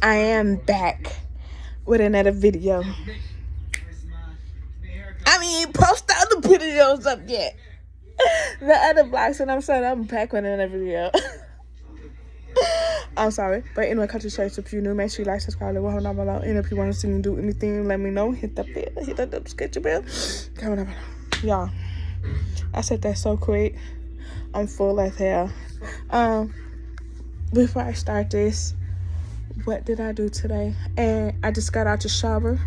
I am back with another video. I mean, post the other videos up yet. The other vlogs, and I'm saying I'm back with another video. I'm sorry, but anyway, country church, if you're new, make sure you like, subscribe, leave a comment down below. And if you want to see me do anything, let me know. Hit the bell, hit that subscription bell. Comment down below. Y'all, I said that so quick. I'm full as hell. Before I start this, what did I do today? And I just got out the shower.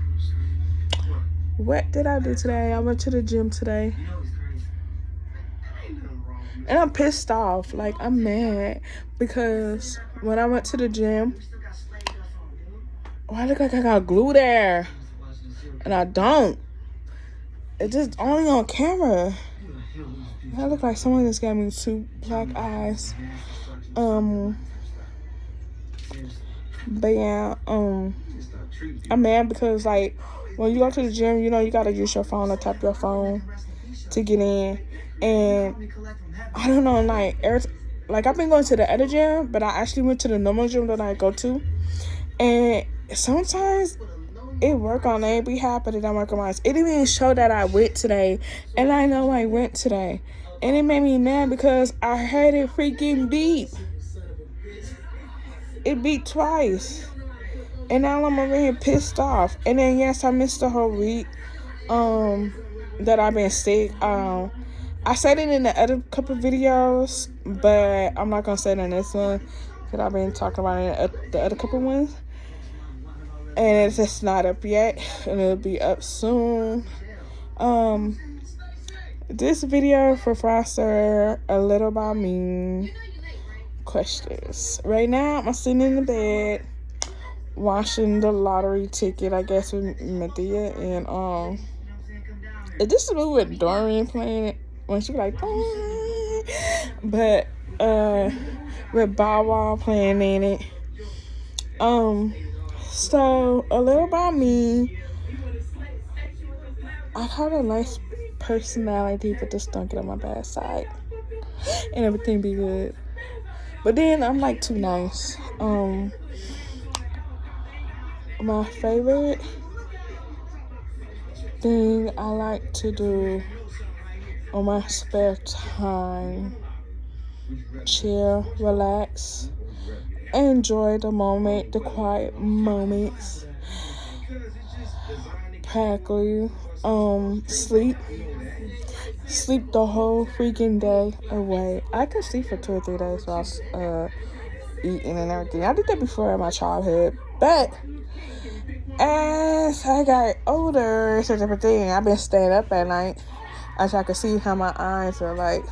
What did I do today? I went to the gym today. And I'm pissed off. Like, I'm mad. Because when I went to the gym, I look like I got glue there. And I don't. It's just only on camera. I look like someone just gave me 2 black eyes. But yeah, I'm mad because, like, when you go to the gym, you know, you gotta use your phone or tap your phone to get in. And I don't know, like I've been going to the other gym, but I actually went to the normal gym that I go to. And sometimes it work on A, be happy that I work on mine. It didn't even show that I went today, and I know I went today. And it made me mad because I heard it freaking beep. It beat twice. And now I'm over here pissed off. And then, yes, I missed the whole week that I've been sick. I said it in the other couple videos, but I'm not going to say it in this one because I've been talking about it in the other couple ones. And it's just not up yet. And it'll be up soon. This video for Foster, a little about me. Questions. Right now, I'm sitting in the bed watching the lottery ticket, I guess, with Medea. And is this the movie with Dorian playing it? When she be like, but with Bow Wow playing in it. So a little about me. I have a nice personality, but just don't get on my bad side, and everything be good. But then I'm like too nice. My favorite thing I like to do on my spare time, chill, relax, enjoy the moment, the quiet moments. Practically, sleep the whole freaking day away. I could sleep for 2 or 3 days while I was eating and everything. I did that before in my childhood, but as I got older, it's a different thing. I've been staying up at night, as I can see how my eyes are like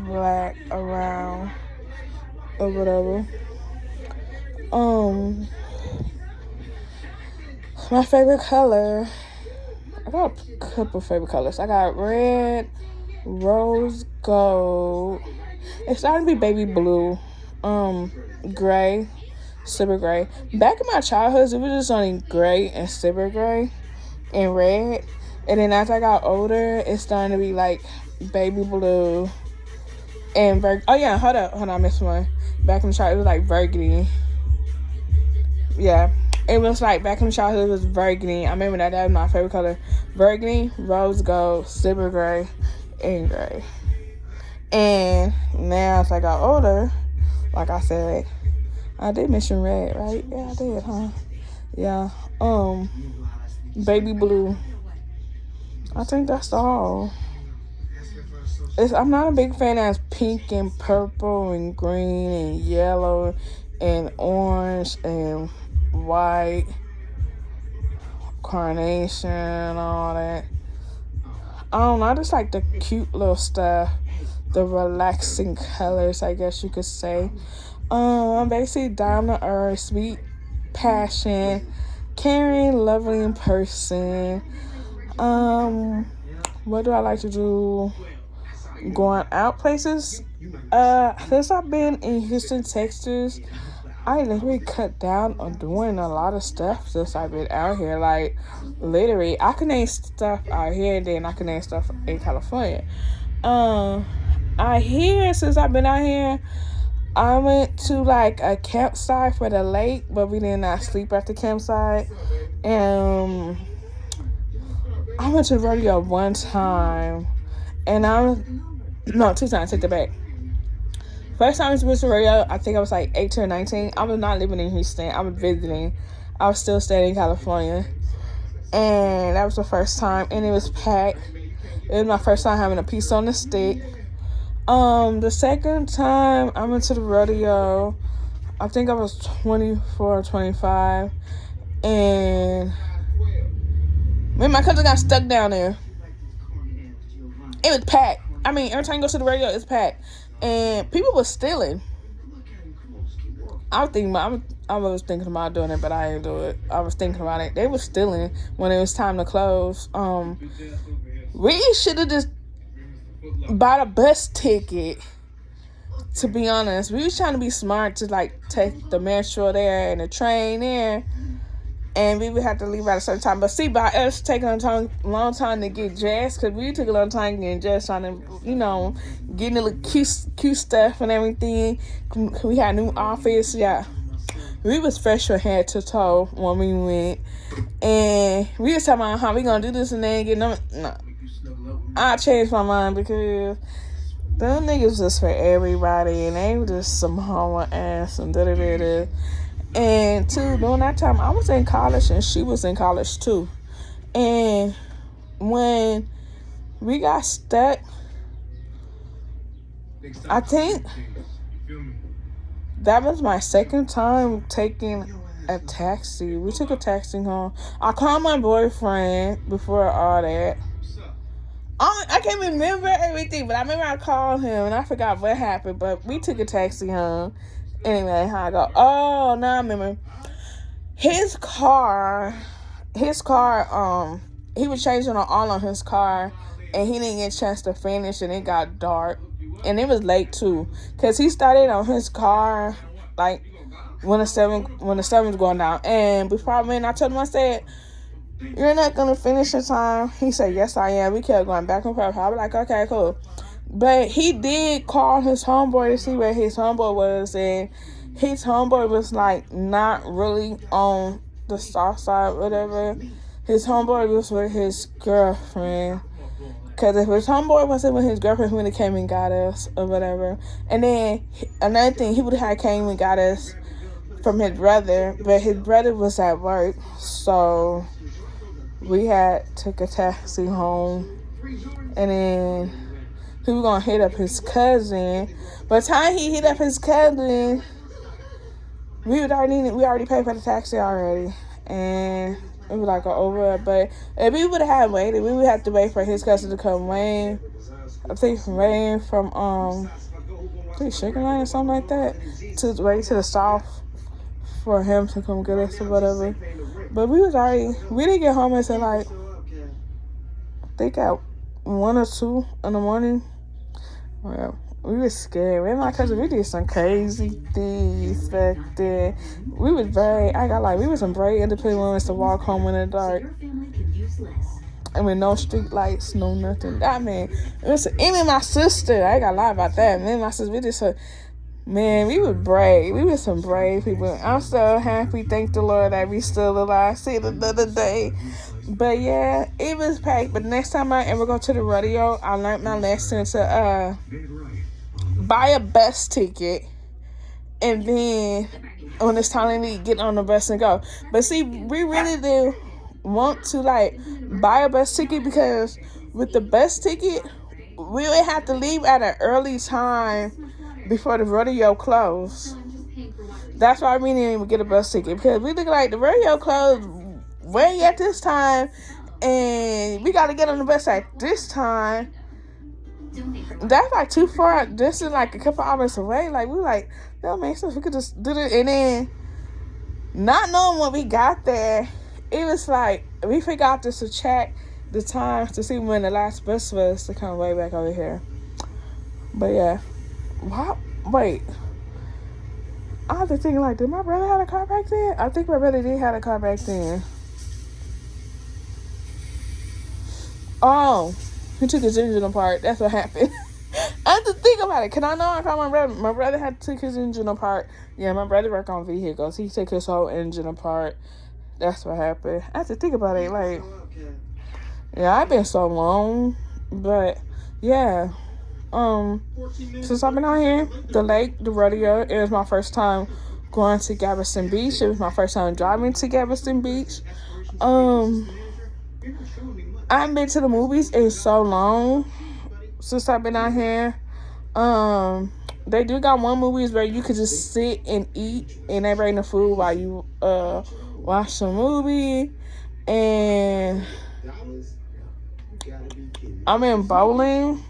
black around or whatever. My favorite color, I got a couple favorite colors. I got red, rose gold. It's starting to be baby blue, gray, silver gray. Back in my childhood, it was just only gray and silver gray and red. And then as I got older, it's starting to be like baby blue and oh yeah, hold on, I missed one. Back in the childhood, it was like burgundy. Yeah. It was like back in the childhood, it was burgundy. I remember that was my favorite color. Burgundy, rose gold, silver gray, and gray. And now as I got older, like I said, I did mention red, right? Yeah, I did, huh? Yeah. Baby blue. I think that's all. I'm not a big fan of pink and purple and green and yellow and orange and white, carnation, all that. I don't know. I just like the cute little stuff, the relaxing colors, I guess you could say. I'm basically down to earth, sweet passion, caring, loving person. What do I like to do? Going out places. Since I've been in Houston, Texas, I literally cut down on doing a lot of stuff since I've been out here. Like, literally, I can name stuff out here, then I can name stuff in California. Out here, since I've been out here, I went to like a campsite for the lake, but we did not sleep at the campsite. And I went to the rodeo one time, and no, 2 times. Take that back. First time I went to the rodeo, I think I was like 18 or 19. I was not living in Houston. I was visiting. I was still staying in California, and that was the first time, and it was packed. It was my first time having a piece on the stick. The second time I went to the rodeo, I think I was 24 or 25, and me and my cousin got stuck down there. It was packed. I mean, every time you go to the rodeo, it's packed, and people were stealing. I was thinking about doing it, but I didn't do it. I was thinking about it. They were stealing when it was time to close. We should have just bought a bus ticket. To be honest, we was trying to be smart to like take the metro there and the train there, and we would have to leave at a certain time. But see, by us taking a long time to get dressed, because we took a long time getting dressed, trying to, getting the cute stuff and everything. We had new outfits, yeah. We was fresh from head to toe when we went, and we was talking about how we gonna do this and then get no. I changed my mind because them niggas just for everybody, and they were just some homo ass and da-da-da-da. And too, during that time, I was in college and she was in college too. And when we got stuck, I think that was my second time taking a taxi. We took a taxi home. I called my boyfriend before all that. I can't remember everything, but I remember I called him and I forgot what happened, but we took a taxi home. Anyway, how I go? Oh, now I remember. His car, he was changing all on his car, and he didn't get a chance to finish, and it got dark. And it was late, too, because he started on his car, like, when the sun was going down. And before I went, I told him, I said, "You're not going to finish in time." He said, "Yes, I am." We kept going back and forth. I was like, okay, cool. But he did call his homeboy to see where his homeboy was, and his homeboy was, like, not really on the south side, whatever. His homeboy was with his girlfriend. Because if his homeboy wasn't with his girlfriend, he would have came and got us or whatever. And then another thing, he would have came and got us from his brother, but his brother was at work, so we took a taxi home, and then he was gonna hit up his cousin. By the time he hit up his cousin, we already paid for the taxi already, and it was like over. But if we would have waited, we would have to wait for his cousin to come Wayne. I think from Wayne from Sugar Line or something like that, to wait to the south for him to come get us or whatever. But we didn't get home until like I think at 1 or 2 in the morning. Well, we was scared. Me and my cousin, we did some crazy things back then. We was some very independent women to walk home in the dark. And with no street lights, no nothing. That man, even my sister, I ain't gonna lie about that. Me and my sister, we was brave. We were some brave people. I'm so happy, thank the Lord, that we still alive. See it another day. But yeah, it was packed. But next time I ever go to the rodeo, I learned my lesson to buy a bus ticket, and then when it's time to get on the bus and go. But see, we really do want to like buy a bus ticket, because with the bus ticket, we would have to leave at an early time before the rodeo closed. That's why we didn't even get a bus ticket, because we look like the rodeo closed way at this time, and we got to get on the bus at this time. That's like too far. This is like a couple hours away. Like we like, that makes sense. We could just do it. And then, not knowing when we got there, it was like we forgot to check the time to see when the last bus was to come way back over here. But yeah, wait. I have to think like, did my brother have a car back then? I think my brother did have a car back then. Oh, he took his engine apart. That's what happened. I have to think about about it. Cause I know I called my brother. My brother had took his engine apart. Yeah, my brother worked on vehicles. He took his whole engine apart. That's what happened. I have to think about it. Like, yeah, I've been so long, but yeah. Since I've been out here, the lake, the rodeo, it was my first time going to Galveston Beach. It was my first time driving to Galveston Beach. I haven't been to the movies in so long since I've been out here. They do got one movies where you could just sit and eat and they bring the food while you watch the movie. And I'm in bowling.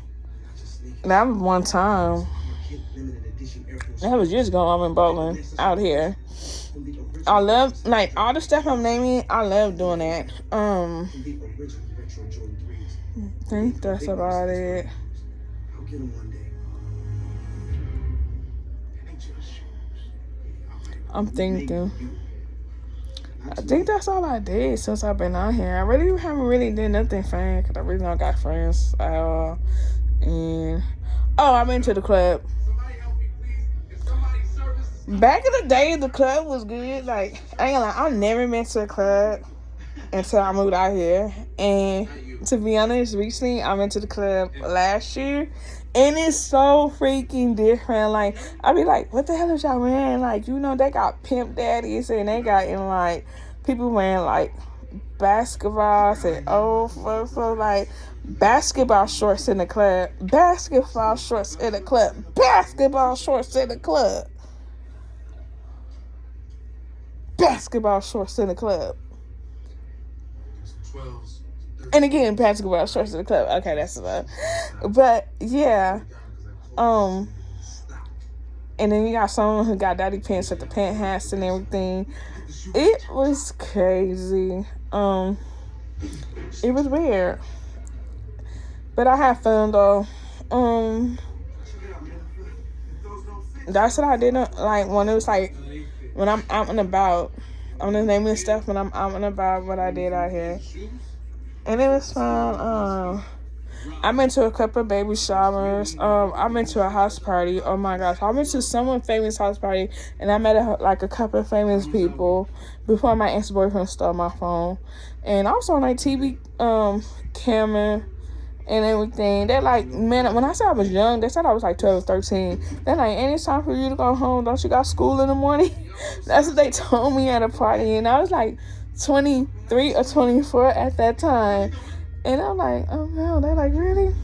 That was one time. That was years ago. I'm in bowling out here. I love, like, all the stuff I'm naming. I love doing that. I think that's about it. I'm thinking. I think that's all I did since I've been out here. I really haven't really did nothing fun because I really don't got friends at all. And I've been to the club. Back in the day, the club was good. Like, I ain't gonna lie, I've never been to a club until I moved out here. And to be honest, recently I went to the club last year, and it's so freaking different. Like, I be like, what the hell is y'all wearing? Like, you know, they got pimp daddies and they got like people wearing like basketballs and for like basketball shorts in the club. Basketball shorts in the club. Basketball shorts in the club. Basketball shorts in the club. And again, basketball shorts in the club. Okay, that's enough. But yeah. And then you got someone who got daddy pants with the pant hats and everything. It was crazy. It was weird. But I had fun though. That's what I did like when it was like when I'm out and about. I'm just naming stuff when I'm out and about what I did out here. And it was fun. I've been to a couple of baby showers. I've been to a house party. Oh my gosh. I went to someone famous house party and I met a couple of famous people before my ex-boyfriend stole my phone. And I was on like TV camera and everything. They're like, man, when I said I was young, they said I was like 12 or 13. They're like, ain't it time for you to go home? Don't you got school in the morning? That's what they told me at a party. And I was like 23 or 24 at that time. And I'm like, oh no. They're like, really?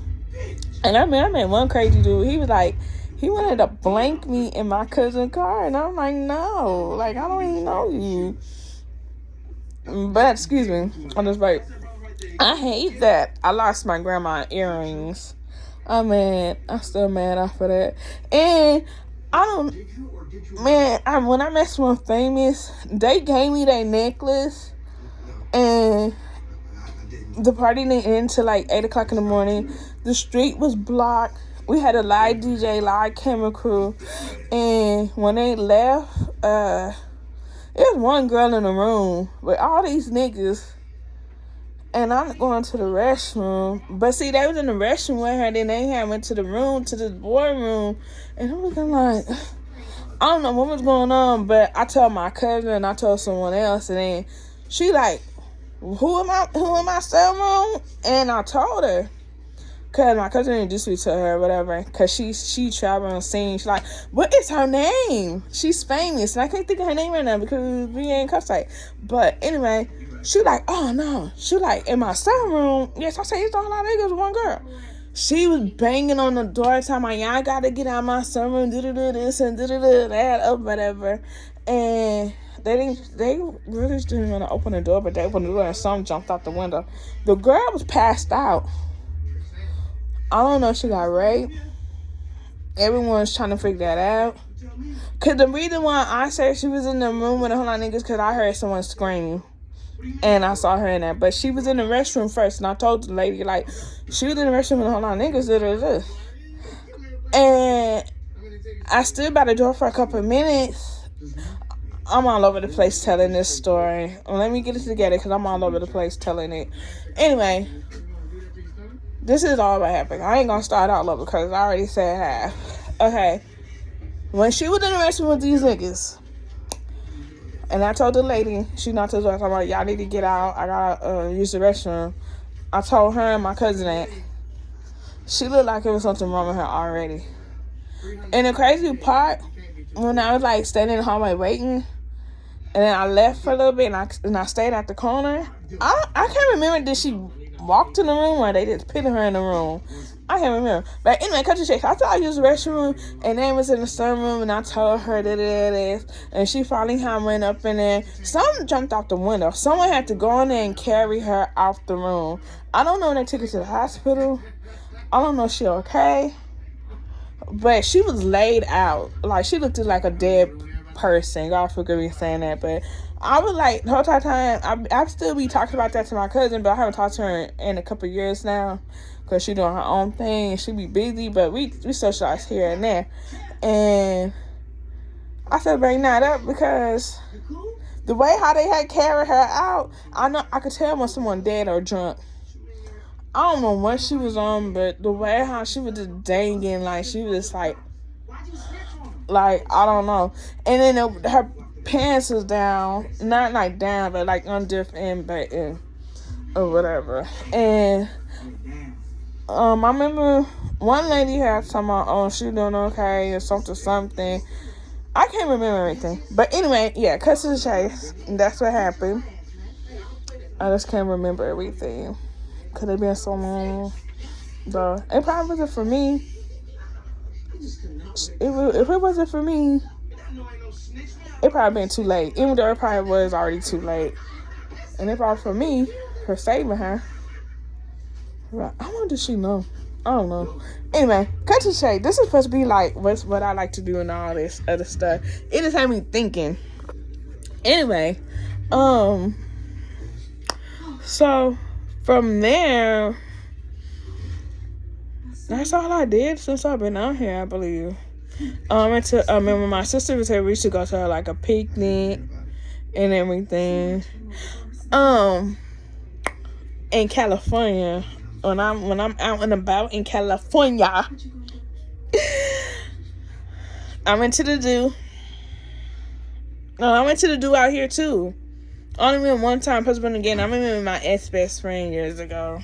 And I met one crazy dude. He was like, he wanted to blank me in my cousin's car. And I'm like, no. Like, I don't even know you. But, excuse me. On this break. I hate that I lost my grandma earrings. I'm mad. I'm still mad off of that. And when I met someone famous, they gave me their necklace. And the party didn't end till like 8 o'clock in the morning. The street was blocked. We had a live DJ, live camera crew. And when they left, there was one girl in the room with all these niggas. And I'm going to the restroom. But see, they was in the restroom with her. Then they had went to the room, to the boardroom. And I was like, I don't know what was going on. But I told my cousin and I told someone else. And then she like, who am I still wrong? And I told her. Because my cousin introduced me to her or whatever. Because she traveled on scene. She's like, what is her name? She's famous. And I can't think of her name right now because we ain't cuss like. But anyway. She like, oh no. She like, in my living room. Yes, I say it's all our niggas, one girl. She was banging on the door, telling me, y'all gotta get out of my living room, do this and do that, or whatever. And they really didn't want to open the door, but they opened the door and some jumped out the window. The girl was passed out. I don't know if she got raped. Everyone's trying to figure that out. Cause the reason why I said she was in the room with a whole lot of niggas, cause I heard someone screaming. And I saw her in there. But she was in the restroom first. And I told the lady, like, she was in the restroom with a whole lot of niggas. And I stood by the door for a couple of minutes. I'm all over the place telling this story. Let me get it together because I'm all over the place telling it. Anyway, this is all what happened. I ain't gonna start all over because I already said half. Okay. When she was in the restroom with these niggas, and I told the lady, she not to the I'm like, y'all need to get out. I gotta use the restroom. I told her and my cousin that. She looked like it was something wrong with her already. And the crazy part, when I was like standing in the hallway waiting, and then I left for a little bit and I stayed at the corner, I can't remember, did she walk to the room or they just put her in the room? I can't remember. But anyway, cut to chase. I thought I used the restroom and then was in the sunroom and I told her this. And she finally went up in there. Someone jumped out the window. Someone had to go in there and carry her out the room. I don't know when they took her to the hospital. I don't know if she okay. But she was laid out. Like, she looked like a dead person. God forgive me saying that. But I was like, the whole time, I still be talking about that to my cousin, but I haven't talked to her in a couple of years now. Because she doing her own thing. She be busy, but we socialize here and there. And I said bring that up because the way how they had carried her out, I could tell when someone dead or drunk. I don't know what she was on, but the way how she was just dangling, like she was just like I don't know. And then her pants was down, not like down, but like on different button or whatever. And I remember one lady had talking about, oh, she doing okay or something. I can't remember everything. But anyway, yeah, cut to the chase. That's what happened. I just can't remember everything. Could have been so long. But it probably wasn't for me. If it wasn't for me, it probably been too late. Even though it probably was already too late. And if it was for me, for saving her, I wonder if she know. I don't know. Anyway, cut to shade. This is supposed to be like what I like to do and all this other stuff. It just had me thinking. Anyway, so from there, that's all I did since I've been out here, I believe. Remember my sister was here. We used to go to like a picnic and everything. In California. When I'm out and about in California, I went to the zoo. No, I went to the zoo out here too. Only went one time, husband again. I remember my ex-best friend years ago.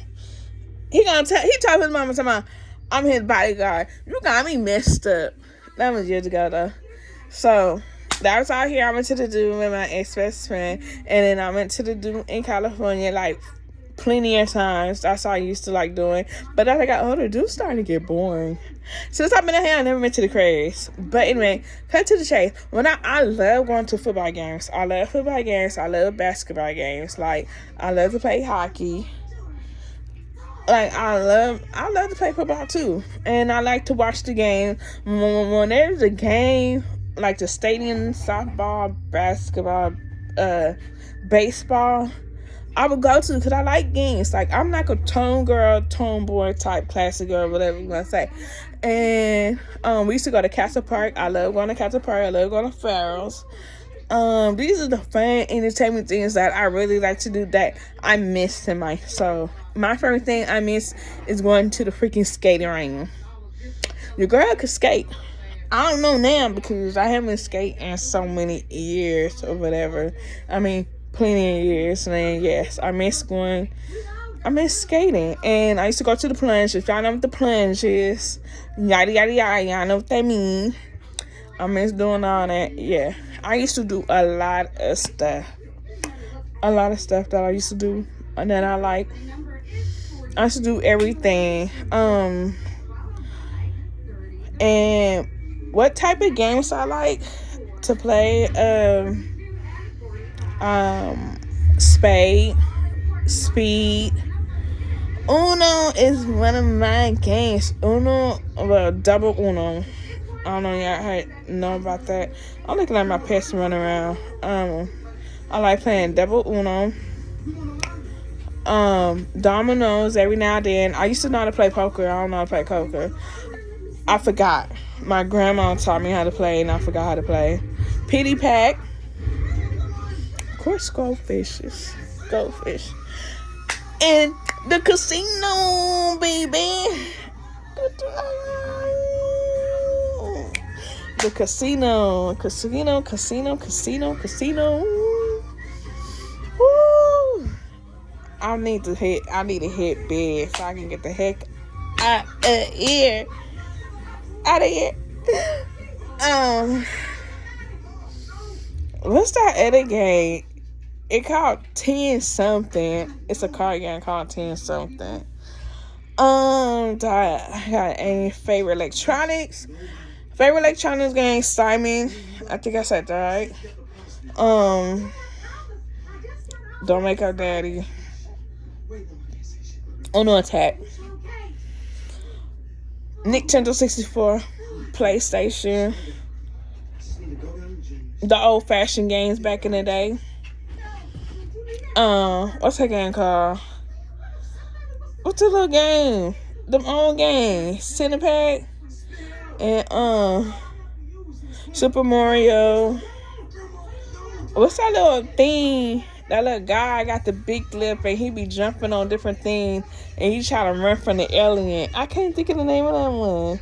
He told his mama, I'm his bodyguard. You got me messed up. That was years ago though. So that was out here. I went to the zoo with my ex-best friend, and then I went to the zoo in California like plenty of times. That's all I used to like doing. But as I got older, dudes starting to get boring. Since I've been out here, I never been to the craze. But anyway, cut to the chase. When I love going to football games. I love football games. I love basketball games. Like, I love to play hockey. Like, I love to play football too. And I like to watch the game. When there's a game, like the stadium, softball, basketball, baseball, I would go to because I like games. Like, I'm like a tomboy type, classic girl, whatever you want to say. And we used to go to Castle Park. I love going to Castle Park. I love going to Farrell's. These are the fun entertainment things that I really like to do that I miss in my. So my favorite thing I miss is going to the freaking skating ring. Your girl could skate. I don't know now because I haven't skated in so many years or whatever. I mean, plenty of years. And yes, I miss skating. And I used to go to the plunge. If y'all know what the plunge is, yada yada yada, y'all know what that mean. I miss doing all that. Yeah, I used to do a lot of stuff that I used to do and that I like. I used to do everything. And what type of games I like to play? Spade, Speed. Uno is one of my games. Double Uno. I don't know y'all know about that. I'm looking at my pets run around. I like playing double Uno. Dominoes every now and then. I used to know how to play poker. I don't know how to play poker. I forgot. My grandma taught me how to play, and I forgot how to play. Pity Pack. Of course, goldfish. And the casino, baby. The casino. Woo. I need to hit bed so I can get the heck out of here. What's that other game? It called 10 something. It's a card game called 10 something. I got any favorite electronics? Favorite electronics game, Simon. I think I said that right. Don't Make Up Daddy. No Attack. Nintendo 64. PlayStation. The old fashioned games back in the day. What's that game called? What's the little game? Them old games. Cinepack. And Super Mario. What's that little thing? That little guy got the big lip and he be jumping on different things and he try to run from the alien. I can't think of the name of that one.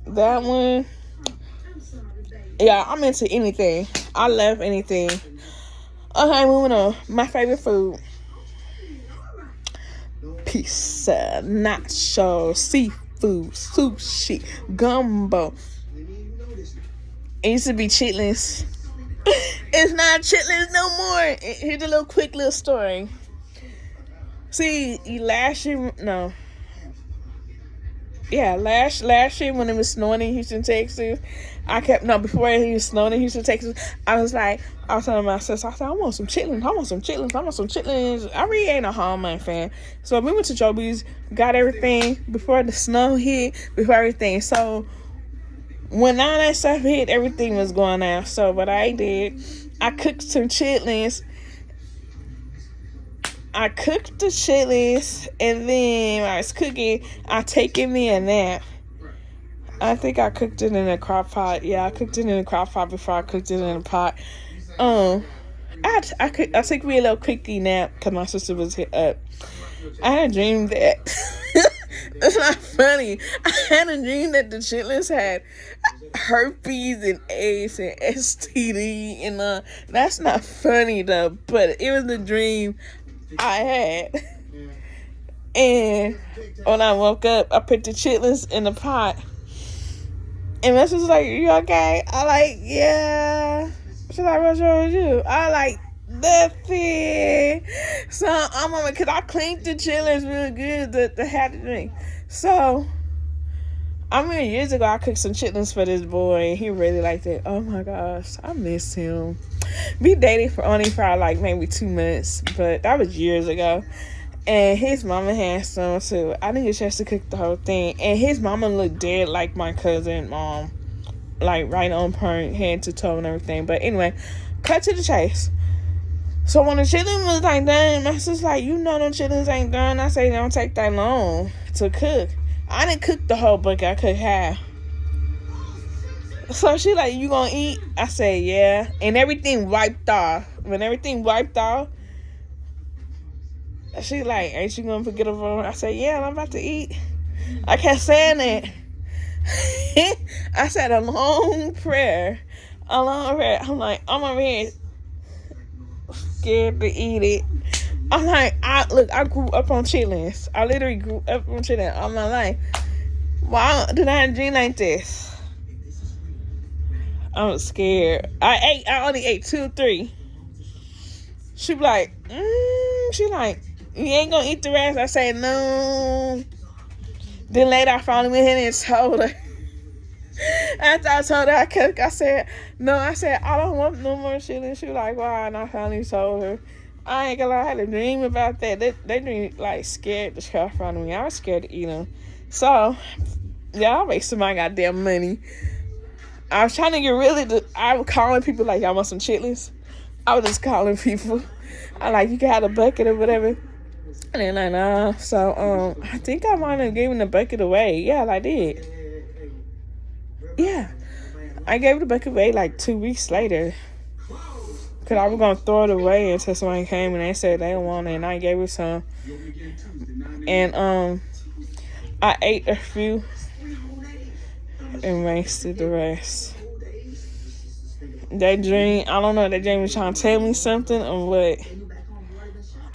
That one. Yeah, I'm into anything. I love anything. Okay, moving on. My favorite food. Pizza, nachos, seafood, sushi, gumbo. It used to be chitlins. It's not chitlins no more. Here's a little quick little story. See, last year when it was snowing in Houston, Texas, before it was snowing in Houston, Texas, I was telling my sister, I said, I want some chitlins. I really ain't a Hallmark fan. So we went to Joby's, got everything before the snow hit, before everything. So when all that stuff hit, everything was going out. So what I did, I cooked some chitlins. I cooked the chitlins, and then when I was cooking, I taken me a nap. I think I cooked it in a crock pot. Yeah, I cooked it in a crock pot before I cooked it in a pot. I took me a little quickie nap because my sister was up. I had a dream that it's not funny. I had a dream that the chitlins had herpes and AIDS and STD, and that's not funny though. But it was a dream I had. And when I woke up, I put the chitlins in the pot. And my sister's like, you okay? I like, yeah. She's like, what's wrong with you? I like, nothing. So I'm on it because I cleaned the chitlins real good to have the drink. So, years ago, I cooked some chitlins for this boy. He really liked it. Oh my gosh, I miss him. We dated for like maybe 2 months, but that was years ago. And his mama had some too. I didn't get a chance to cook the whole thing. And his mama looked dead like my cousin mom. Like right on point, head to toe and everything. But anyway, cut to the chase. So when the chitlins was like done, my sister's like, you know them chitlins ain't done. I say, don't take that long to cook. I didn't cook the whole bucket. I cooked half. So she like, you gonna eat? I said, yeah. And everything wiped off. When everything wiped off, she like, ain't you gonna forget about it? I said, yeah, I'm about to eat. I kept saying it. I said a long prayer. I'm like, I'm over here scared to eat it. I'm like, I grew up on chitlins. I literally grew up on chitlins all my life. Why did I have a dream like this? I was scared. I only ate 2 or 3. She be like, she like, you ain't gonna eat the rest? I said, no. Then later I finally went in and told her. After I told her I cooked, I said, no, I don't want no more chitlins. She was like, why? And I finally told her. I ain't gonna lie, I had a dream about that. They dream like scared the crap out of me. I was scared to eat them. So, yeah, I wasted my goddamn money. I was trying to get I was calling people like, y'all want some chitlins? I was just calling people. I like, you can have a bucket or whatever. And they're like, nah. So, I think I might have given the bucket away. Yeah, I did. Yeah. I gave the bucket away like 2 weeks later. Because I was going to throw it away until somebody came and they said they want it. And I gave it some. And I ate a few and wasted the rest. That dream, I don't know, that dream was trying to tell me something or what.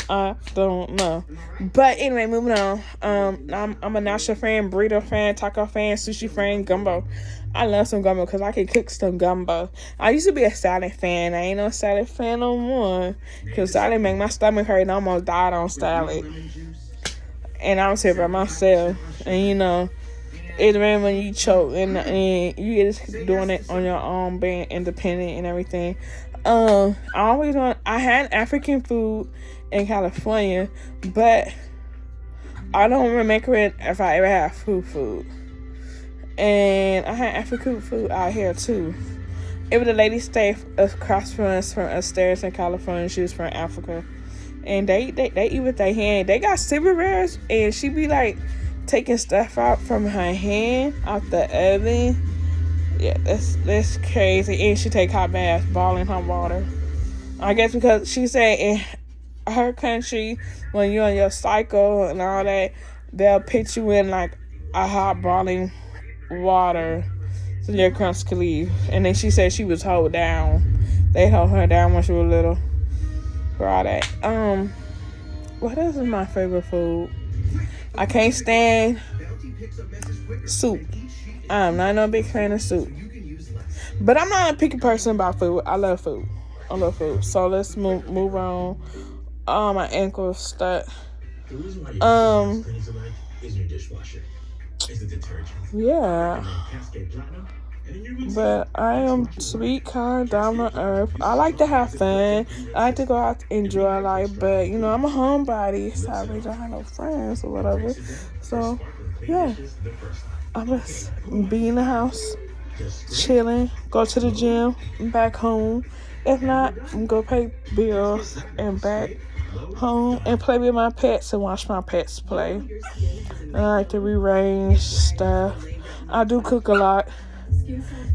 I don't know. But anyway, moving on. I'm a nacho fan, burrito fan, taco fan, sushi fan, gumbo. I love some gumbo because I can cook some gumbo. I used to be a salad fan. I ain't no salad fan no more because salad make my stomach hurt and I almost died on salad. And I was here by myself. And you know, it's really when you choke and you just doing it on your own, being independent and everything. I had African food in California, but I don't remember it if I ever had food. And I had African food out here too. It was a lady stayed across from us from upstairs in California. She was from Africa, and they eat with their hand. They got silverwares, and she be like taking stuff out from her hand out the oven. Yeah, that's crazy. And she take hot baths, boiling hot water. I guess because she said in her country, when you're on your cycle and all that, they'll put you in like a hot boiling water so your cramps could leave. And then she said she was held down. They held her down when she was little for all that. What else is my favorite food? I can't stand soup. I'm not no big fan of soup. But I'm not a picky person about food. I love food. So let's move on. Oh, my ankle is stuck. Yeah. But I am sweet, kind, down to earth. I like to have fun. I like to go out and enjoy life. But, you know, I'm a homebody. So I really don't have no friends or whatever. So, yeah. I must be in the house, chilling, go to the gym, back home. If not, I'm going to pay bills and back home and play with my pets and watch my pets play. I like to rearrange stuff. I do cook a lot.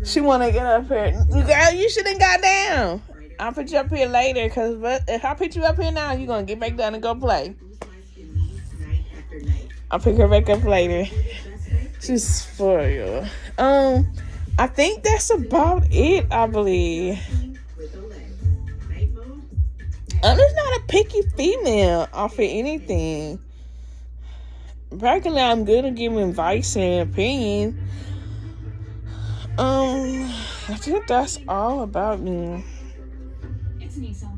She want to get up here. Girl, you shouldn't got down. I'll put you up here later because if I put you up here now, you're going to get back down and go play. I'll pick her back up later. She's spoiled. I think that's about it, I believe. I'm just not a picky female off of anything. Practically, I'm good at giving advice and opinion. I think that's all about me.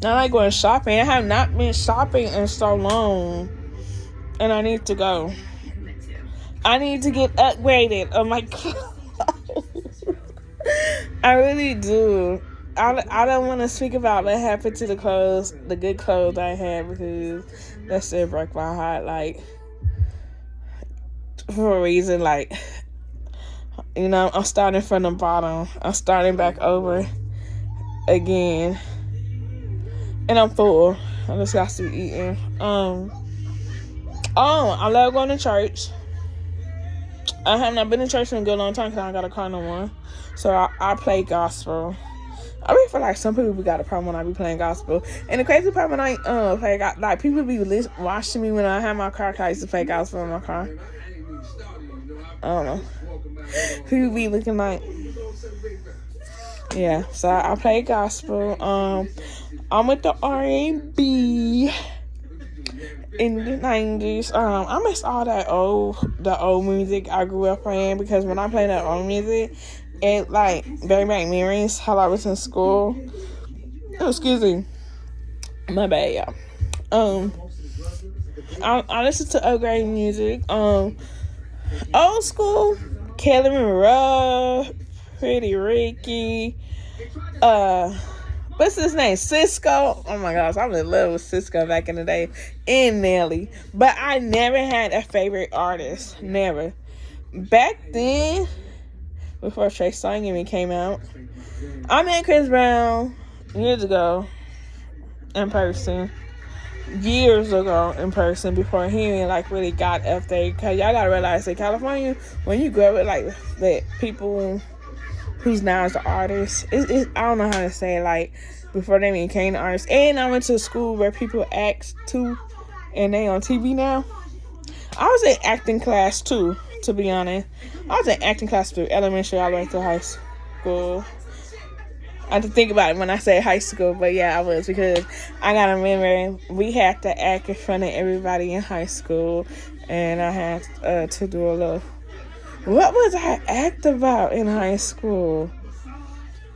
I like going shopping. I have not been shopping in so long. And I need to go. I need to get upgraded on my clothes. I really do. I don't want to speak about what happened to the clothes, the good clothes I had, because that still broke my heart, like, for a reason, like, you know, I'm starting from the bottom. I'm starting back over again. And I'm full. I just got to be eating. I love going to church. I have not been to church in a good long time because I don't got a car no more. So I play gospel. I really feel like some people got a problem when I be playing gospel. And the crazy part when I play gospel, like people be watching me when I have my car because I used to play gospel in my car. I don't know. People be looking like, yeah. So I play gospel. I'm with the R&B in the 90s. I miss all the old music I grew up playing, because when I play that old music, it like bring back memories how I was in school. Oh, excuse me. My bad, y'all. I listen to upgrade music. Old school, Kelly Monroe, Pretty Ricky, what's his name? Cisco. Oh my gosh, I'm in love with Cisco back in the day. And Nelly. But I never had a favorite artist. Never. Back then, before Trey Songz came out, I met Chris Brown years ago in person. Years ago in person, before he even like really got up there. Cause y'all gotta realize that California, when you grow up with like that people who's now is the artist. I don't know how to say it, like, before they became the artist. And I went to a school where people act too, and they on TV now. I was in acting class too, to be honest. I was in acting class through elementary all the way through high school. I have to think about it when I say high school, but yeah, I was, because I got to remember we had to act in front of everybody in high school, and I had to do a little. What was I act about in high school?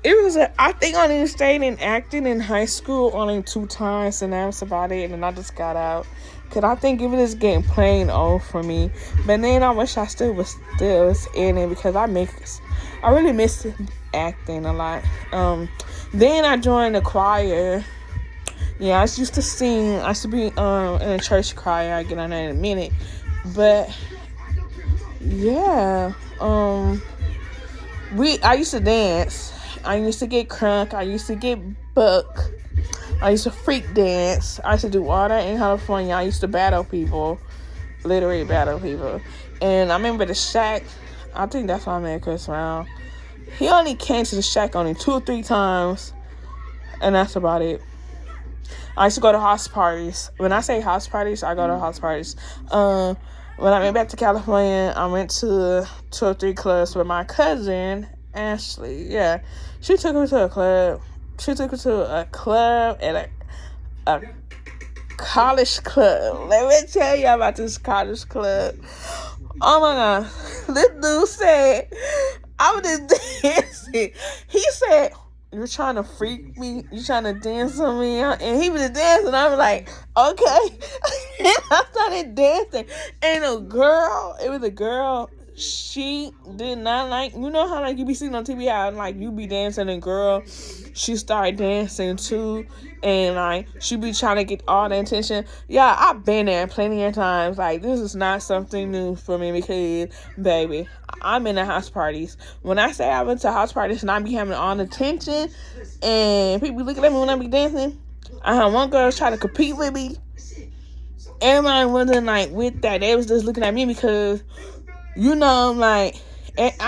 It was I think I only stayed in acting in high school only 2 times, and that was about it. And then I just got out, cause I think it was getting plain old for me. But then I wish I still was in it, because I really miss acting a lot. Then I joined the choir. Yeah, I used to sing. I used to be in a church choir. I'll get on that in a minute. But yeah, I used to dance. I used to get crunk. I used to get buck. I used to freak dance. I used to do all that in California. I used to battle people. Literally battle people. And I remember the shack. I think that's why I met Chris Brown. He only came to the shack only 2 or 3 times. And that's about it. I used to go to house parties. When I say house parties, I go to house parties. When I went back to California, I went to 2 or 3 clubs with my cousin, Ashley. Yeah. She took me to a club. She took me to a club at a college club. Let me tell you about this college club. Oh my God. This dude said, I was just dancing. He said, "You're trying to freak me? You trying to dance on me?" And he was dancing. I was like, okay. And I started dancing. And it was a girl. She did not like, you know how like you be seeing on TV how like you be dancing and girl, she started dancing too. And like she be trying to get all the attention. Yeah, I've been there plenty of times. Like this is not something new for me, because baby, I'm in the house parties. When I say I went to house parties and I be having all the attention and people looking at me when I be dancing, I had one girl try to compete with me. Everybody wasn't like with that. They was just looking at me because, you know, like,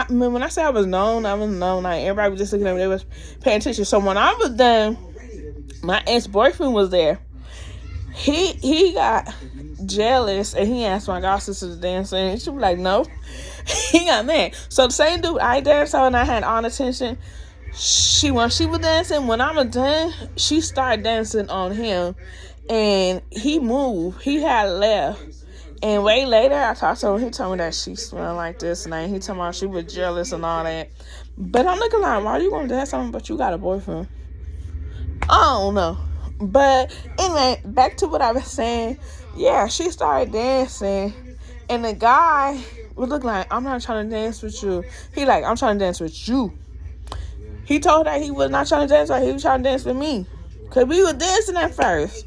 when I say I was known. Like, everybody was just looking at me. They was paying attention. So when I was done, my ex-boyfriend was there. He got jealous, and he asked my god sister to dance, and she was like, no. He got mad. So the same dude I danced on and I had all the attention, when she was dancing, when I was done, she started dancing on him, and he moved. He had left. And way later, I talked to him. He told me that she smelled like this, and he told me she was jealous and all that. But I'm looking like, why are you going to dance on him, but you got a boyfriend? I don't know. But anyway, back to what I was saying. Yeah, she started dancing, and the guy would look like, I'm not trying to dance with you. He like, I'm trying to dance with you. He told her he was not trying to dance with her. He was trying to dance with me, because we were dancing at first.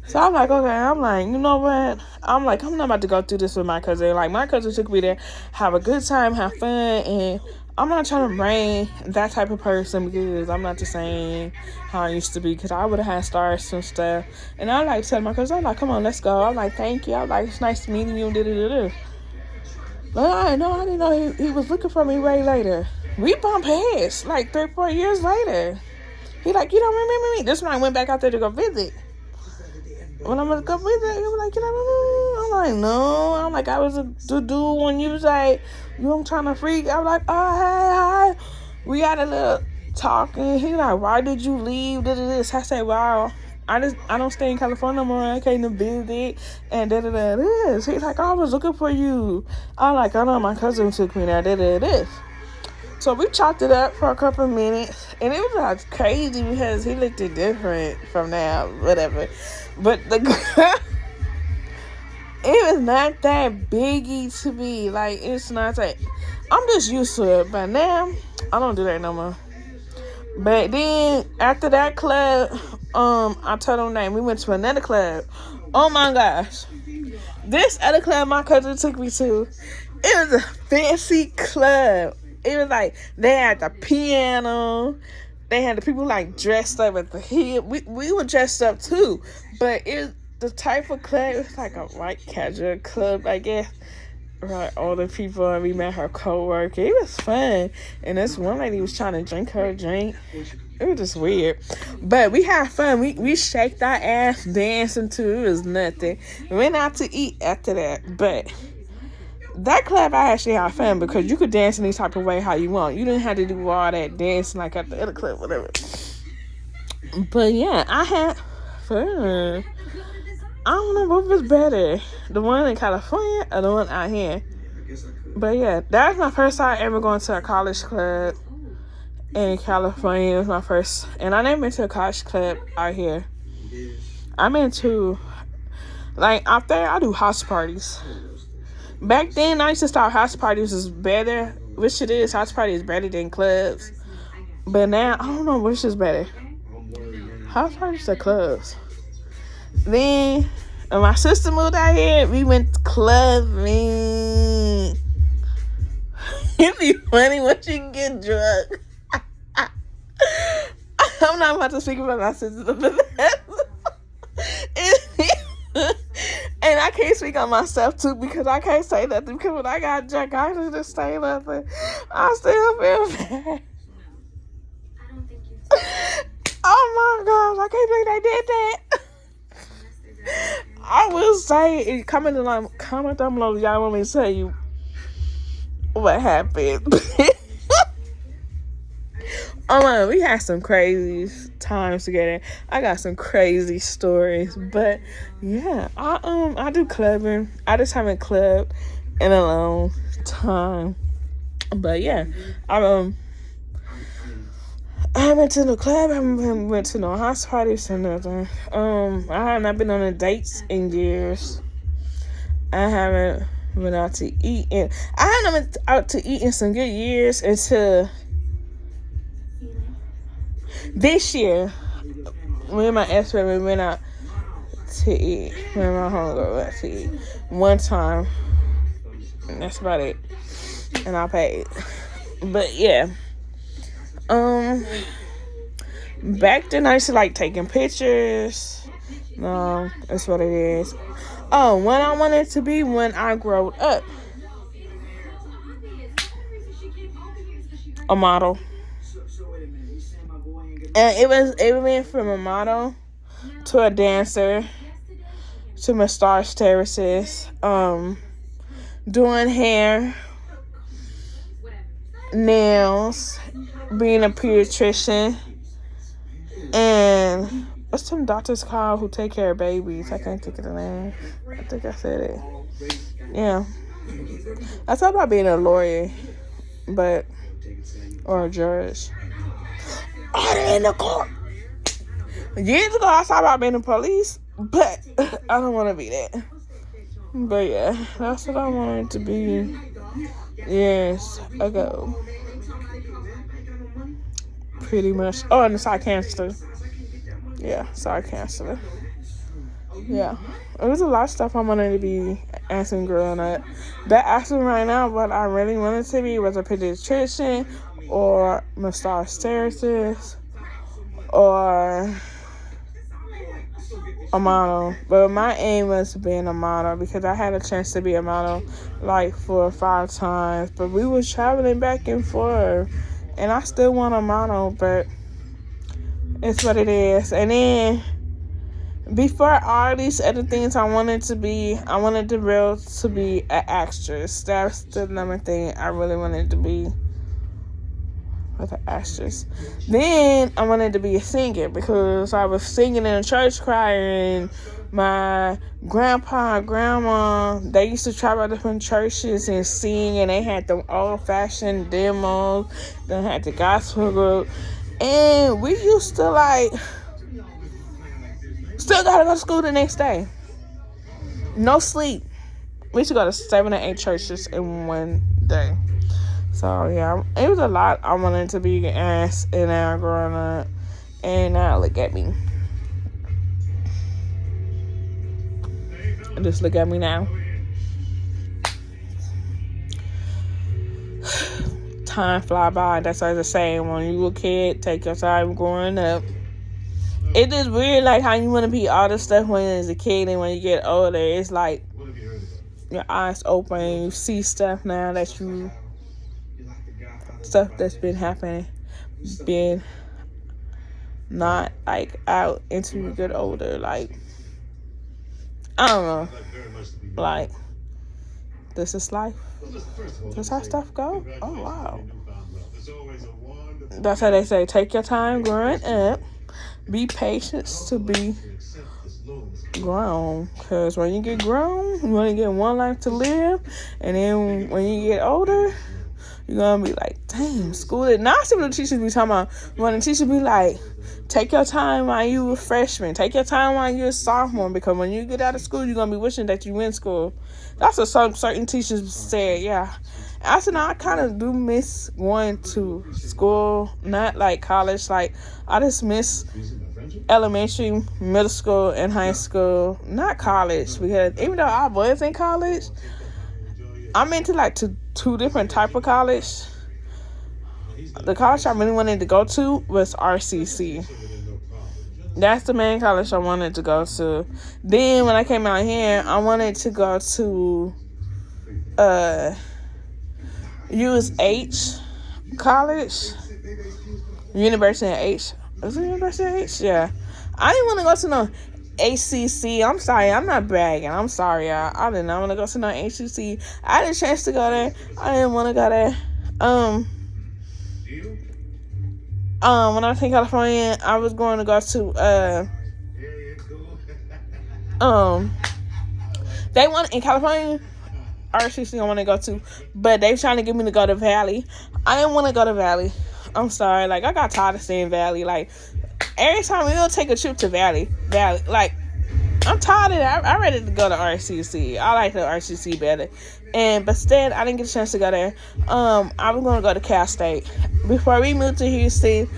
So I'm like, okay, I'm like, you know what? I'm like, I'm not about to go through this with my cousin. Like, my cousin took me there, have a good time, have fun, and I'm not trying to bring that type of person, because I'm not the same how I used to be, because I would have had stars and stuff. And I like telling my cousin, I'm like, come on, let's go. I'm like, thank you. I'm like, it's nice meeting you. But I didn't know he was looking for me way later. We bumped heads like 3 or 4 years later. He like, you don't remember me? This when I went back out there to go visit. When I'm gonna go visit, he was like, you know, I'm like, no. I'm like, I was the dude when you was like, I'm trying to freak. I was like, oh, hey, hi. We had a little talk, and he like, why did you leave? This. I said, wow, I don't stay in California no more. I came to visit, and this. He's like, oh, I was looking for you. I'm like, I know, my cousin took me there. This. So we chopped it up for a couple of minutes, and it was like crazy because he looked different from now, whatever. But the girl, it was not that biggie to me. Like, it's not like, I'm just used to it. But now, I don't do that no more. But then, after that club, I told him that we went to another club. Oh my gosh. This other club my cousin took me to, it was a fancy club. It was like, they had the piano. They had the people like dressed up at the hip. We were dressed up too. But it was the type of club, it was like a white casual club, I guess. like older people, and we met her coworker. It was fun, and this one lady was trying to drink her drink. It was just weird, but we had fun. We shaked our ass dancing too. It was nothing. We went out to eat after that, but that club I actually had fun because you could dance in any type of way how you want. You didn't have to do all that dancing like at the other club, whatever. But yeah, I had fun. I don't know what was better, the one in California or the one out here. But yeah, that was my first time ever going to a college club in California. It was my first, and I never been to a college club out here. I'm into, like, out there I do house parties. Back then I used to thought house parties was better, which it is. House party is better than clubs. But now I don't know which is better, house parties or clubs. Then when my sister moved out here, we went clubbing. It'd be funny once you get drunk. I'm not about to speak about my sister, but and I can't speak on myself too because I can't say nothing because when I got drunk, I just say nothing. I still feel bad. Oh my gosh, I can't believe they did that. I will say, comment down below if y'all want me to tell you what happened. Oh man, we had some crazy times together. I got some crazy stories, but yeah, I do clubbing. I just haven't clubbed in a long time, but yeah, I haven't to no club. I haven't went to no house parties or nothing. I have not been on a dates in years. I haven't been out to eat I haven't been out to eat in some good years until this year. Me and my ex-friend, we went out to eat. Me and my homegirl went to eat one time. And that's about it. And I paid. But yeah. Back then I used to like taking pictures. No, that's what it is. Oh, when I wanted to be when I grew up. A model. And it went from a model to a dancer to massage terraces, doing hair, nails, being a pediatrician, and what's some doctors called who take care of babies? I can't think of the name. I think I said it. Yeah. I thought about being a lawyer, or a judge. Order in the court. Years ago, I thought about being a police, but I don't want to be that. But yeah, that's what I wanted to be years ago. Pretty much. Oh, and the side counselor. Yeah, side counselor. Yeah. It was a lot of stuff I wanted to be asking growing up. But asking right now, what I really wanted to be was a pediatrician or massage therapist or a model. But my aim was being a model because I had a chance to be a model like 4 or 5 times. But we was traveling back and forth. And I still want a model, but it's what it is. And then before all these other things I wanted to be an actress. That's the number thing I really wanted to be, with an actress. Then I wanted to be a singer because I was singing in a church choir, and my grandpa and grandma, they used to travel to different churches and sing, and they had the old-fashioned demos, they had the gospel group, and we used to still gotta go to school the next day. No sleep. We used to go to 7 or 8 churches in one day. So yeah, it was a lot I wanted to be ass and now growing up, and now look at me. Just look at me now. Time fly by. That's what I was saying. When you were a kid, take your time growing up. It is weird, like how you want to be all this stuff when you're a kid, and when you get older, it's like your eyes open. You see stuff now stuff that's been happening, been not like out until you get older. Like, I don't know. Like, this is life. This is how stuff go. Oh wow. That's how they say, take your time growing up. Be patient to be grown. Because when you get grown, you only get one life to live. And then when you get older, you're going to be like, damn, school is... Now I see what the teachers be talking about. When the teachers be like, take your time while you a freshman. Take your time while you're a sophomore. Because when you get out of school, you're going to be wishing that you in school. That's what some certain teachers said, yeah. I said, no, I kind of do miss going to school. Not like college. Like, I just miss elementary, middle school, and high school. Not college. Because even though I was in college, I'm into like two different type of college. The college I really wanted to go to was RCC. That's the main college I wanted to go to. Then when I came out here, I wanted to go to USH College. University of H. Is it University of H? Yeah. I didn't want to go to no HCC. I'm sorry, I'm not bragging. I'm sorry, y'all. I did not want to go to no HCC. I had a chance to go there. I didn't want to go there. When I was in California, I was going to go to they want in California, RCC I want to go to, but they trying to get me to go to Valley. I didn't want to go to Valley. I'm sorry, like I got tired of saying Valley. Like every time we don't take a trip to Valley, like I'm tired of that. I'm ready to go to RCC. I like the RCC better. But instead, I didn't get a chance to go there. I was going to go to Cal State. Before we moved to Houston,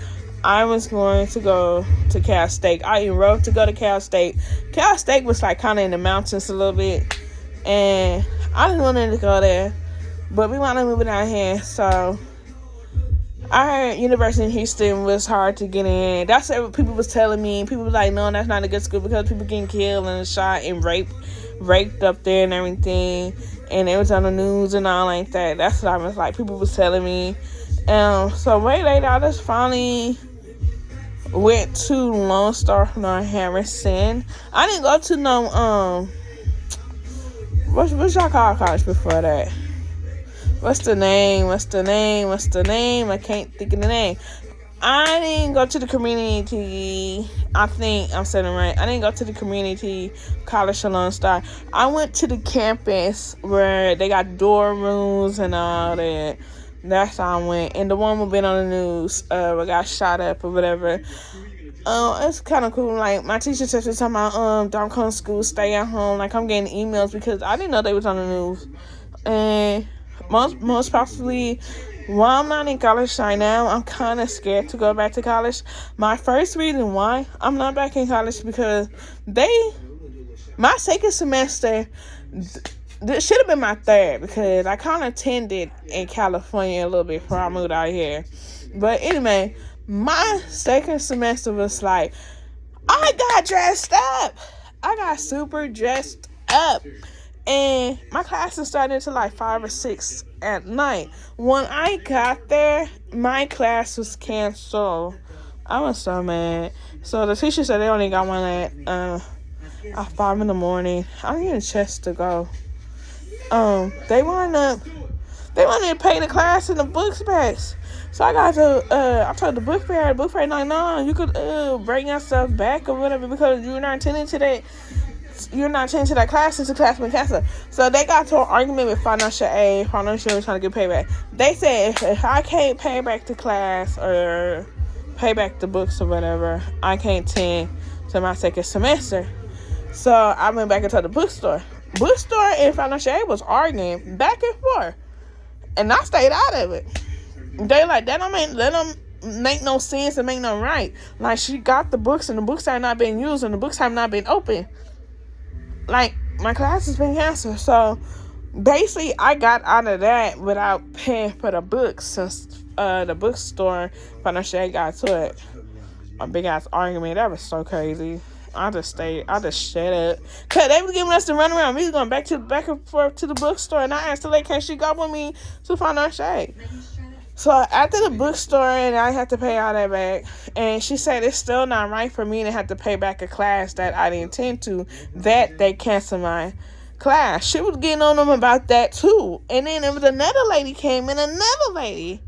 I was going to go to Cal State. I enrolled to go to Cal State. Cal State was like kind of in the mountains a little bit. And I just wanted to go there. But we wound up moving out here. So I heard University in Houston was hard to get in. That's what people was telling me. People was like, no, that's not a good school because people getting killed and shot and raped up there and everything. And it was on the news and all like that. That's what I was like. People was telling me. So way later, I just finally went to Lone Star North Harrison. I didn't go to no what y'all call college before that? What's the name? I can't think of the name. I didn't go to the community. I think I'm saying it right. I didn't go to the community college of Lone Star. I went to the campus where they got dorm rooms and all that. That's how I went. And the one who been on the news, got shot up or whatever. It's kind of cool. Like my teacher said talking about don't come to school, stay at home. Like I'm getting emails because I didn't know they was on the news. And most possibly, while I'm not in college right now, I'm kind of scared to go back to college. My first reason why I'm not back in college because my second semester, this should have been my third because I kind of attended in California a little bit before I moved out here. But anyway, my second semester was like, I got dressed up. I got super dressed up. And my classes started until like 5 or 6 at night. When I got there, my class was canceled. I was so mad. So the teacher said they only got one at 5 in the morning. I didn't get a chance to go. They wanted to pay the class and the books back. So I told the book fair like, no, you could bring your stuff back or whatever because you're not attending to that. You're not attending to that class since the class been canceled. So they got to an argument with financial aid. Financial aid was trying to get paid back. They said if I can't pay back the class or pay back the books or whatever, I can't attend to my second semester. So I went back into the bookstore. Bookstore and financial aid was arguing back and forth, and I stayed out of it. They like that don't make no sense and make no right. Like she got the books and the books have not been used and the books have not been open. Like my class has been canceled, so basically I got out of that without paying for the books since the bookstore financial aid got to it. A big ass argument. That was so crazy. I just shut up. Cause they was giving us to run around. We was going back and forth to the bookstore, and I asked her, like, can she go with me to find our shade? So after the bookstore, and I had to pay all that back, and she said it's still not right for me to have to pay back a class that I didn't intend to, that they canceled my class. She was getting on them about that too. And then there was another lady came in, another lady.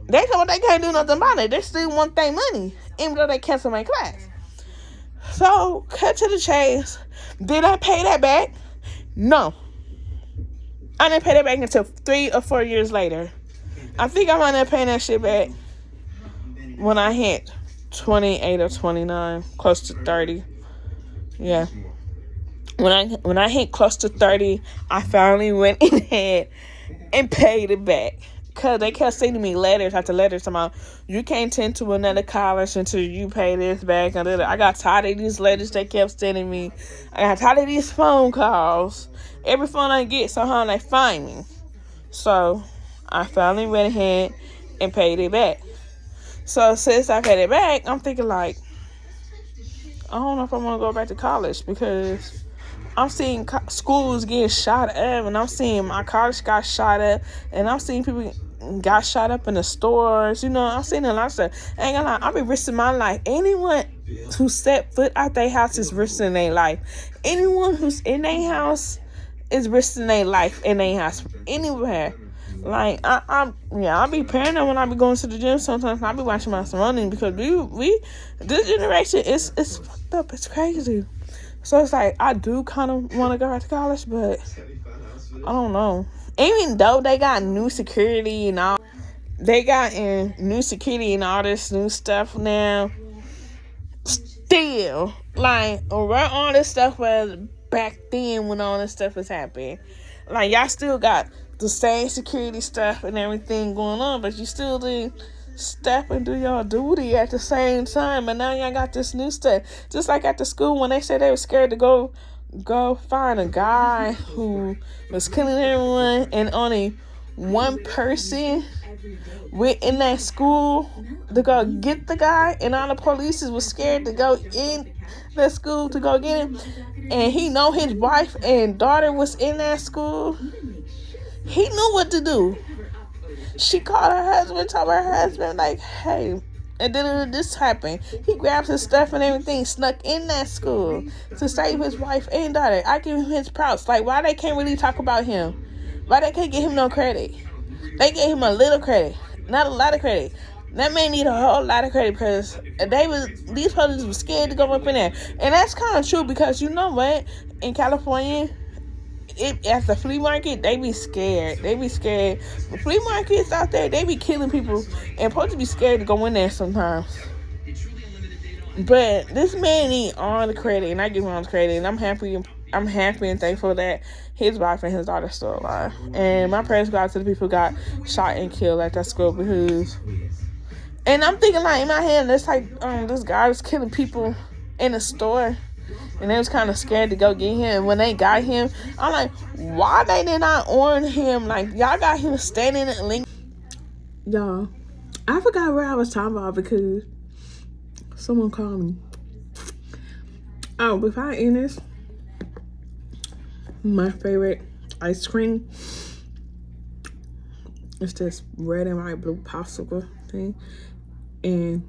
They told me they can't do nothing about it. They still want their money, even though they canceled my class. So, cut to the chase. Did I pay that back? No. I didn't pay that back until 3 or 4 years later. I think I might end up paying that shit back when I hit 28 or 29, close to 30. Yeah. When I hit close to 30, I finally went ahead and paid it back. Because they kept sending me letters after letters about, you can't attend to another college until you pay this back. I got tired of these letters they kept sending me. I got tired of these phone calls. Every phone I get, somehow they find me. So I finally went ahead and paid it back. So since I paid it back, I'm thinking like, I don't know if I want to go back to college, because I'm seeing schools getting shot up, and I'm seeing my college got shot up, and I'm seeing people got shot up in the stores. You know, I'm seeing a lot of stuff. I ain't gonna lie, I be risking my life. Anyone who set foot out their house is risking their life. Anyone who's in their house is risking their life in their house. Anywhere. Like, I be paranoid when I be going to the gym sometimes. I be watching my surroundings, because this generation is fucked up. It's crazy. So it's like, I do kind of want to go back to college, but I don't know. Even though they got new security and all, new security and all this new stuff now, still, like, where all this stuff was back then when all this stuff was happening. Like, y'all still got the same security stuff and everything going on, but you still do step and do your duty at the same time. And now y'all got this new stuff. Just like at the school when they said they were scared to go find a guy who was killing everyone, and only one person went in that school to go get the guy, and all the police was scared to go in that school to go get him. And he know his wife and daughter was in that school. He knew what to do. She called her husband, told her husband, like, hey, and then this happened. He grabbed his stuff and everything, snuck in that school to save his wife and daughter. I give him his props. Like, why they can't really talk about him? Why they can't give him no credit? They gave him a little credit, not a lot of credit. That man need a whole lot of credit, because these police were scared to go up in there. And that's kind of true, because you know what? In California, at the flea market, they be scared. The flea markets out there, they be killing people, and supposed to be scared to go in there sometimes. But this man need all the credit, and I give him all the credit, and I'm happy and thankful that his wife and his daughter are still alive. And my prayers go out to the people who got shot and killed at that school, because, and I'm thinking, like, in my head, it's like this guy was killing people in the store, and they was kind of scared to go get him. When they got him, I'm like, why they did not warn him? Like, y'all got him standing in link. Y'all, I forgot where I was talking about, because someone called me. Oh, before I end this, my favorite ice cream is this red and white blue popsicle thing. And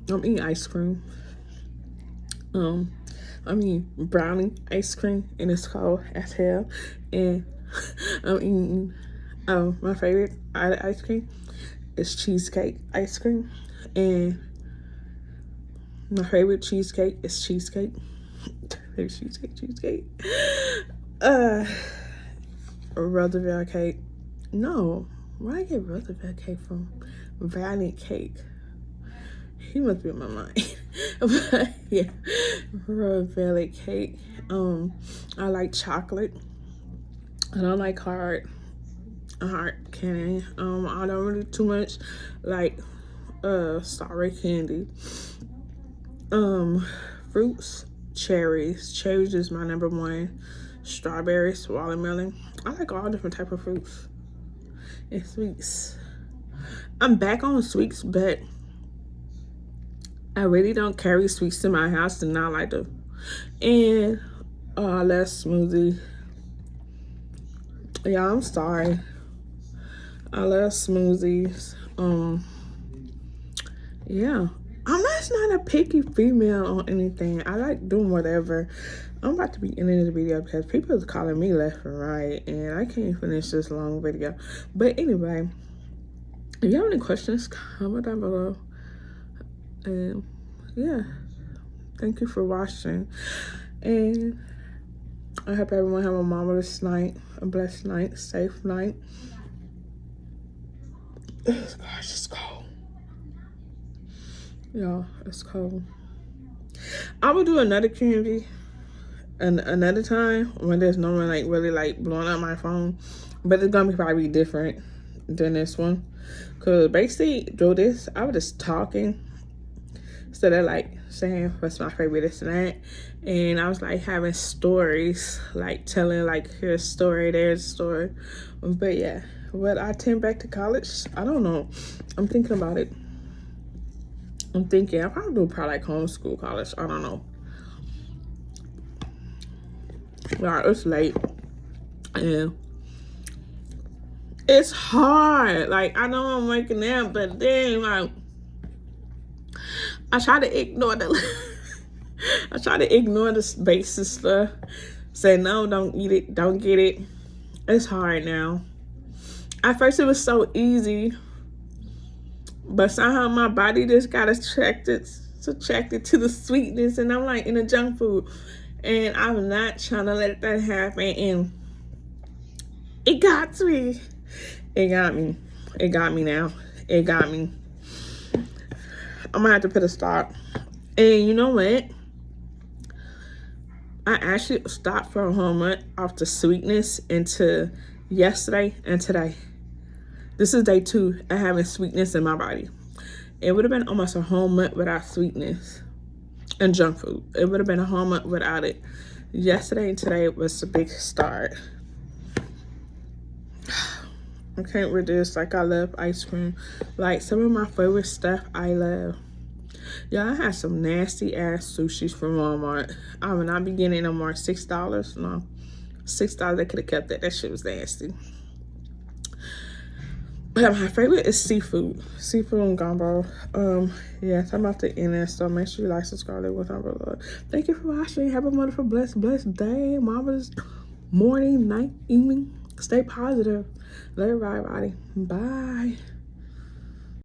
I'm eating ice cream. I'm eating brownie ice cream, and it's cold as hell. And I'm eating, my favorite ice cream is cheesecake ice cream. And my favorite cheesecake is cheesecake. There's cheesecake. Roosevelt cake. No, where I get Roosevelt cake from? Valley cake. He must be in my mind. But yeah, Roosevelt cake. I like chocolate. I don't like hard candy. I don't really too much like sour candy. Fruits, cherries. Cherries is my number one. Strawberries, watermelon. I like all different type of fruits and sweets. I'm back on sweets, but I really don't carry sweets in my house, and I like to And I love smoothie. Yeah, I'm sorry. I love smoothies. Yeah. I'm just not a picky female on anything. I like doing whatever. I'm about to be ending this video because people is calling me left and right, and I can't finish this long video. But anyway, if you have any questions, comment down below. And yeah, thank you for watching. And I hope everyone have a marvelous night, a blessed night, safe night. Gosh, it's cold. Y'all, it's cold. I will do another community and another time when there's no one like really like blowing up my phone, but it's gonna be probably different than this one, because basically through this I was just talking instead of like saying what's my favorite this and that, and I was like having stories, like telling like here's a story, there's a story. But yeah, would I attend back to college? I don't know. I'm thinking about it. I'm thinking I probably do like homeschool college. I don't know. Alright, it's late and it's hard. Like, I know I'm waking up, but then like I try to ignore the I try to ignore the basic stuff. Say no, don't eat it, don't get it. It's hard now. At first it was so easy, but somehow my body just got attracted to the sweetness, and I'm like in the junk food. And I'm not trying to let that happen. And it got me. It got me. It got me now. It got me. I'm gonna have to put a stop. And you know what? I actually stopped for a whole month off the sweetness into yesterday and today. This is day 2 of having sweetness in my body. It would have been almost a whole month without sweetness and junk food. It would have been a whole month without it. Yesterday and today was a big start. I can't resist. Like, I love ice cream. Like, some of my favorite stuff I love. Yeah, I had some nasty ass sushis from Walmart. I will not be getting no more. $6. No, $6. They could have kept that. That shit was nasty. But my favorite is seafood and gumbo. Yes, I'm about to end it, so make sure you like, subscribe, leave a below. Thank you for watching. Have a wonderful, blessed day, marvelous morning, night, evening. Stay positive. Love everybody. Bye.